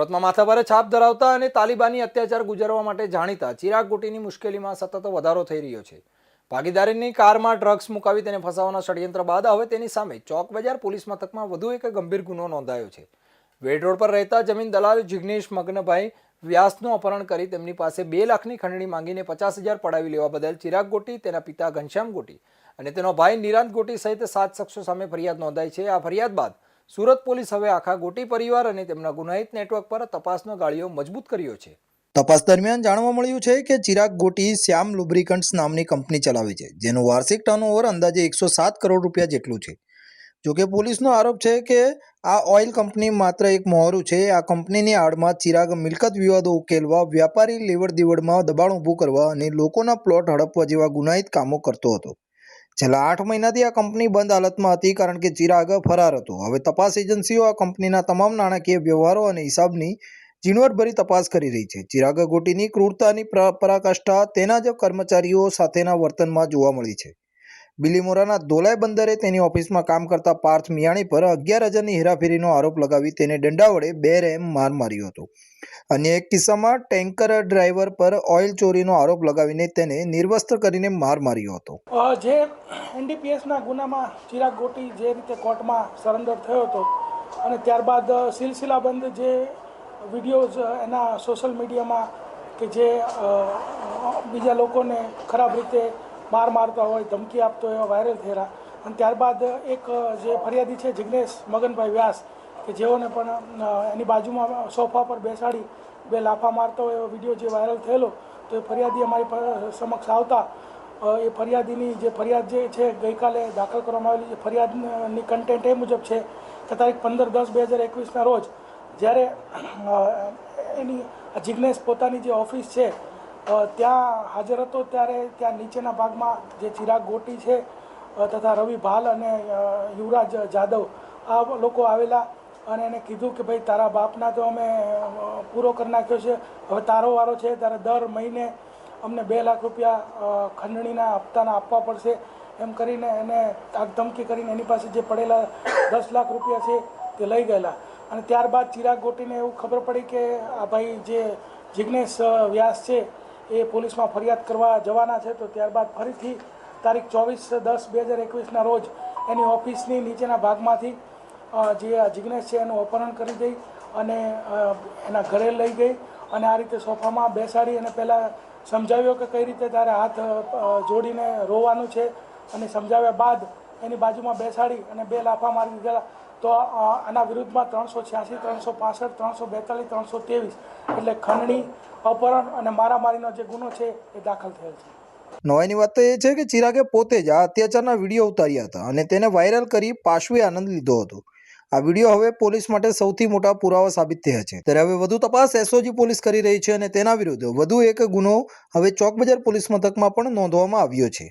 સુરતમાં માથાભારે છાપ ધરાવતા અને તાલિબાની અત્યાચાર ગુજારવા માટે જાણીતા ચિરાગ ગોટીની મુશ્કેલીમાં સતત વધારો થઈ રહ્યો છે। ભાગીદારીની કારમાં ડ્રગ્સ મુકાવી તેને ફસાવવાના ષડયંત્ર બાદ હવે તેની સામે ચોક બજાર પોલીસ મથકમાં વધુ એક ગંભીર ગુનો નોંધાયો છે। વેડ રોડ પર રહેતા જમીન દલાલ જિગ્નેશ મગનભાઈ વ્યાસનું અપહરણ કરી તેમની પાસે 2 લાખની ખંડણી માંગીને 50,000 પડાવી લેવા બદલ ચિરાગ ગોટી, તેના પિતા ઘનશ્યામ ગોટી અને તેનો ભાઈ નિરાંત ગોટી સહિત 7 શખ્સો સામે ફરિયાદ નોંધાઈ છે। આ ફરિયાદ બાદ સુરત પોલીસ હવે આખા ગોટી પરિવાર અને તેમના ગુનાહિત નેટવર્ક પર તપાસનો ગાળિયો મજબૂત કર્યો છે। તપાસ દરમિયાન જાણવા મળ્યું છે કે ચિરાગ ગોટી શ્યામ લુબ્રિકન્ટ્સ નામની કંપની ચલાવે છે, જેનું વાર્ષિક ટર્નઓવર અંદાજે 107 કરોડ રૂપિયા જેટલું છે। જોકે પોલીસનો આરોપ છે કે આ ઓઇલ કંપની માત્ર એક મોહરું છે। આ કંપનીની આડમાં ચિરાગ મિલકત વિવાદો ઉકેલવા, વ્યાપારી લેવડ દેવડમાં દબાણ ઊભું કરવા અને લોકોના પ્લોટ હડપવા જેવા ગુનાહિત કામો કરતો હતો। છેલ્લા 8 મહિનાથી આ કંપની બંધ હાલતમાં હતી, કારણ કે ચિરાગ ફરાર હતો। હવે તપાસ એજન્સીઓ આ કંપનીના તમામ નાણાકીય વ્યવહારો અને હિસાબની ઝીણવટભરી તપાસ કરી રહી છે। ચિરાગ ગોટીની ક્રૂરતાની પરાકાષ્ઠા તેના જ કર્મચારીઓ સાથેના વર્તનમાં જોવા મળી છે। બિલીમોરાના ધોલાઈ બંદરે તેની ઓફિસમાં કામ કરતા પાર્થ મિયાણી પર 11,000ની હેરાફેરીનો આરોપ લગાવી તેને દંડા વડે બેરહેમ માર માર્યો હતો। અન્ય એક કિસ્સામાં ટેન્કર ડ્રાઈવર પર ઓઇલ ચોરીનો આરોપ લગાવીને તેને નિર્વસ્ત્ર કરીને માર માર્યો હતો। જે એનડીપીએસના ગુનામાં ચિરાગ ગોટી જે રીતે કોર્ટમાં સરેન્ડર થયો હતો અને ત્યારબાદ સિલસિલાબંધ જે વિડીયોઝ એના સોશિયલ મીડિયામાં કે જે બીજા લોકોને ખરાબ રીતે માર મારતા હોય, ધમકી આપતો હોય, એવા વાયરલ થયેલા। અને ત્યારબાદ એક જે ફરિયાદી છે જિગ્નેશ મગનભાઈ વ્યાસ, કે જેઓને પણ એની બાજુમાં સોફા પર બેસાડી 2 લાફા મારતો હોય એવો વિડીયો જે વાયરલ થયેલો, તો એ ફરિયાદી અમારી સમક્ષ આવતા એ ફરિયાદીની જે ફરિયાદ જે છે ગઈકાલે દાખલ કરવામાં આવેલી છે। ફરિયાદની કન્ટેન્ટ એ મુજબ છે કે તારીખ 15/10/2021ના રોજ જ્યારે એની જિગ્નેશ પોતાની જે ઓફિસ છે ત્યાં હાજર હતો, ત્યારે ત્યાં નીચેના ભાગમાં જે ચિરાગ ગોટી છે તથા રવિ ભાલ અને યુવરાજ જાદવ આ લોકો આવેલા અને એને કીધું કે ભાઈ તારા બાપના તો અમે પૂરો કરી નાખ્યો છે, હવે તારો વારો છે, તારે દર મહિને અમને 2 લાખ રૂપિયા ખંડણીના હપ્તાના આપવા પડશે, એમ કરીને એને ધમકી કરીને એની પાસે જે પડેલા 10 લાખ રૂપિયા છે તે લઈ ગયેલા। અને ત્યારબાદ ચિરાગ ગોટીને એવું ખબર પડી કે આ ભાઈ જે જિગ્નેશ વ્યાસ છે એ પોલીસમાં ફરિયાદ કરવા જવાના છે, તો ત્યારબાદ ફરીથી તારીખ 24/10/2021ના રોજ એની ઓફિસની નીચેના ભાગમાંથી જે જિગ્નેશ છે એનું અપહરણ કરી દઈ અને એના ઘરે લઈ ગઈ અને આ રીતે સોફામાં બેસાડી અને પહેલાં સમજાવ્યો કે કઈ રીતે તારે હાથ જોડીને રોવાનું છે, અને સમજાવ્યા બાદ એની બાજુમાં બેસાડી અને 2 લાફા મારી દીધેલા। તો આના વિરુદ્ધમાં 386, 365, 342, 323 એટલે ખંડણી, અપહરણ અને મારામારીનો જે ગુનો છે એ દાખલ થયેલ છે। નવાઈની વાત તો એ છે કે ચિરાગે પોતે જ આ અત્યાચારના વિડીયો ઉતાર્યા હતા અને તેને વાયરલ કરી પાશવી આનંદ લીધો હતો। આ વિડીયો હવે પોલીસ માટે સૌથી મોટા પુરાવા સાબિત થયા છે। ત્યારે હવે વધુ તપાસ એસઓજી પોલીસ કરી રહી છે અને તેના વિરુદ્ધ વધુ એક ગુનો હવે ચોક બજાર પોલીસ મથકમાં પણ નોંધવામાં આવ્યો છે।